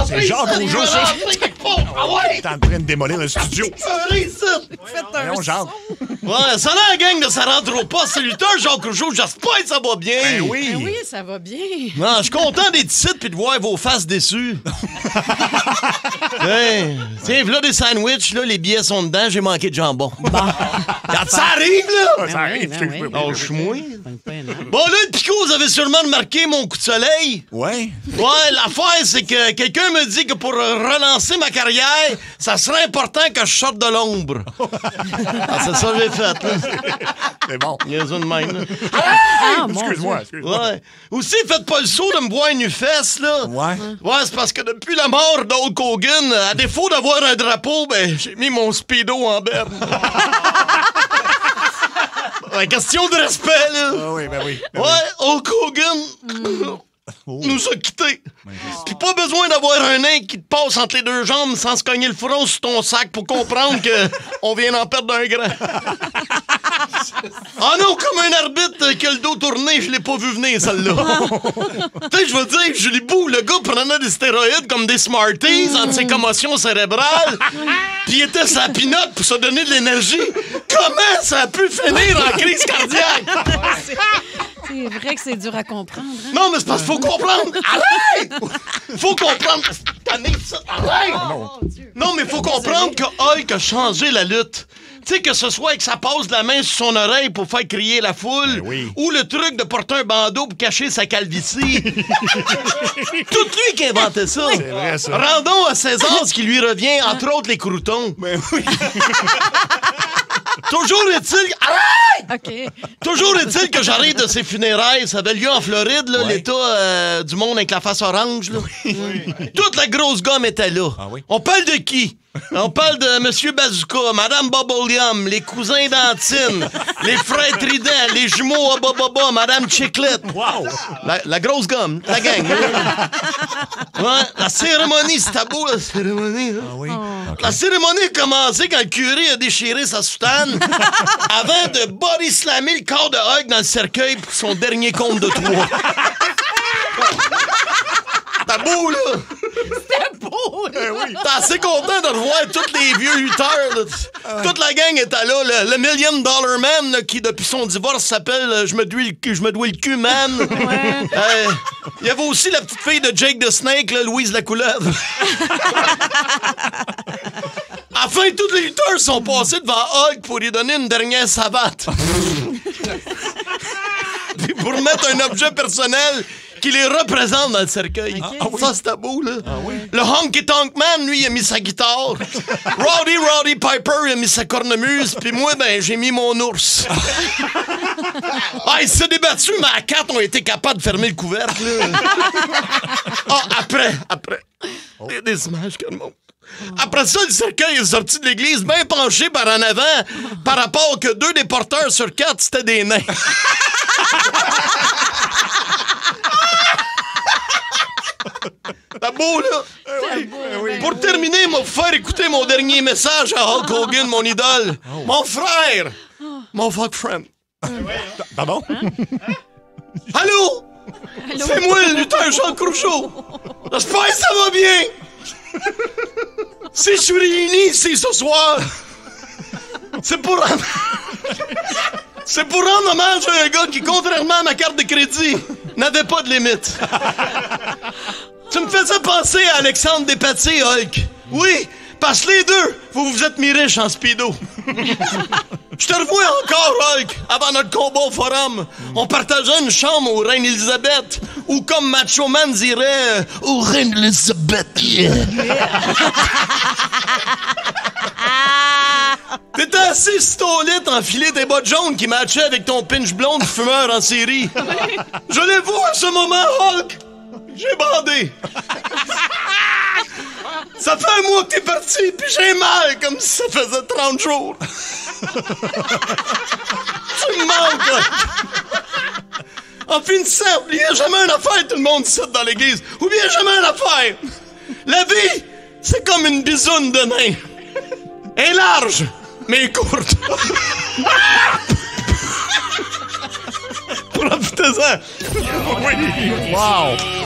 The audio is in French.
C'est Jacques Rougeau. Ah ouais? T'es en train de démolir le studio. Voyons, Jacques. Ouais, ça a l'air, gang, de ça rentre au pas. Saluteur, Jacques Rougeau, j'espère que ça va bien. Ben oui. Ben oui, ça va bien. Non, je suis content d'être ici puis de voir vos faces déçues. Hey, tiens, voilà des sandwichs, là, les billets sont dedans, j'ai manqué de jambon. Quand ça arrive, là! Ça arrive, ben oui. Oh, je suis moins. Bon, Bon, là, le Pico, vous avez sûrement remarqué mon coup de soleil. Ouais. Ouais, l'affaire, c'est que quelqu'un me dit que pour relancer ma carrière, ça serait important que je sorte de l'ombre. Ah, c'est ça que j'ai fait, là. C'est bon. Il y a une même, là. Ah, mon Excuse-moi, Dieu. excuse-moi. Ouais. Aussi, faites pas le saut de me voir nu fesse, là. Ouais. Ouais, c'est parce que depuis la mort d'Hulk Hogan, à défaut d'avoir un drapeau, ben, j'ai mis mon speedo en berne. Ouais, question de respect, là. Ah oui, ben oui. Ben Ouais, Hulk Hogan nous a quittés. Puis pas besoin d'avoir un nain qui te passe entre les deux jambes sans se cogner le front sur ton sac pour comprendre que on vient d'en perdre un grand. Ah non, comme un arbitre qui a le dos tourné, je l'ai pas vu venir, celle-là. Tu sais, je veux dire, Julie Bou, le gars prenait des stéroïdes comme des Smarties entre ses commotions cérébrales, puis il était sa pinotte pour se donner de l'énergie. Comment ça a pu finir en crise cardiaque? C'est vrai que c'est dur à comprendre. Hein? Non, mais c'est parce qu'il faut comprendre. Arrête! Faut comprendre. Tanné, ça. Arrête! Non, mais faut comprendre que Hulk a changé la lutte. Tu sais, que ce soit que ça passe la main sur son oreille pour faire crier la foule, Ben oui. ou le truc de porter un bandeau pour cacher sa calvitie. Tout lui qui a inventé ça. C'est vrai, ça. Rendons à César ce qui lui revient, entre autres les croutons. Ben oui. Toujours est-il... Arrête! OK. Toujours est-il que j'arrive de ces funérailles. Ça avait lieu en Floride, là, Ouais. l'État du monde avec la face orange. Là. Toute la grosse gomme était là. Ah oui? On parle de qui? On parle de Monsieur Bazooka, Madame Bubblegum, les cousins Dantine, les frères Trident, les jumeaux Abababa, Madame Chiclette. Wow. La grosse gomme, la gang. Ouais, la cérémonie, c'était beau, la cérémonie. Là. Ah oui. OK. La cérémonie a commencé quand le curé a déchiré sa soutane avant de body slammer le corps de Hulk dans le cercueil pour son dernier compte de trois. T'as beau, là! C'est beau, là. Ben oui. T'es assez content de revoir tous les vieux lutteurs, là. Toute la gang était là. Le Million Dollar Man, là, qui, depuis son divorce, s'appelle Je me dois le cul, man. Il y avait aussi la petite fille de Jake the Snake, là, Louise la couleuvre. Enfin, tous les lutteurs sont passés devant Hulk pour lui donner une dernière savate. Puis pour mettre un objet personnel qui les représente dans le cercueil. Ah oui? Ça, c'était beau, là. Ah oui? Le Honky Tonk Man, lui, il a mis sa guitare. Roddy Piper, il a mis sa cornemuse. Puis moi, ben, j'ai mis mon ours. Ah, il s'est débattu, mais à 4, on était capables de fermer le couvercle, là. Ah, après. Il y a des images que le monde. Après ça, le cercueil est sorti de l'église bien penché par en avant par rapport que 2 des porteurs sur 4, c'était des nains. T'as beau, là? Pour terminer, il m'a fait faire écouter mon dernier message à Hulk Hogan, mon idole. Mon frère! Mon fuck friend. Pardon? Allô? C'est moi, le lutteur Jean Rougeau. J'espère que ça va bien. Si je suis réuni ici ce soir, c'est pour rendre hommage à un gars qui, contrairement à ma carte de crédit, n'avait pas de limite. Tu me faisais penser à Alexandre Despatie, Hulk. Oui, parce que les deux, vous vous êtes mis riches en speedo. Je te revois encore, Hulk, avant notre combat au forum. On partageait une chambre au Reine Elisabeth, ou comme Macho Man dirait, au Reine Elisabeth. Yeah. T'étais assis sur ton lit, enfilé tes bottes jaunes qui matchaient avec ton pinch blonde fumeur en série. Je l'ai vu à ce moment, Hulk. J'ai bandé. Ça fait un mois que t'es parti, puis j'ai mal comme si ça faisait 30 jours. Tu me manques, Hulk. En finissant, oubliez jamais une affaire, tout le monde dit ça dans l'église. Oubliez jamais une affaire. La vie, c'est comme une bisoune de nain. Elle est large, mais courte. Profitez-en. Oui. Wow.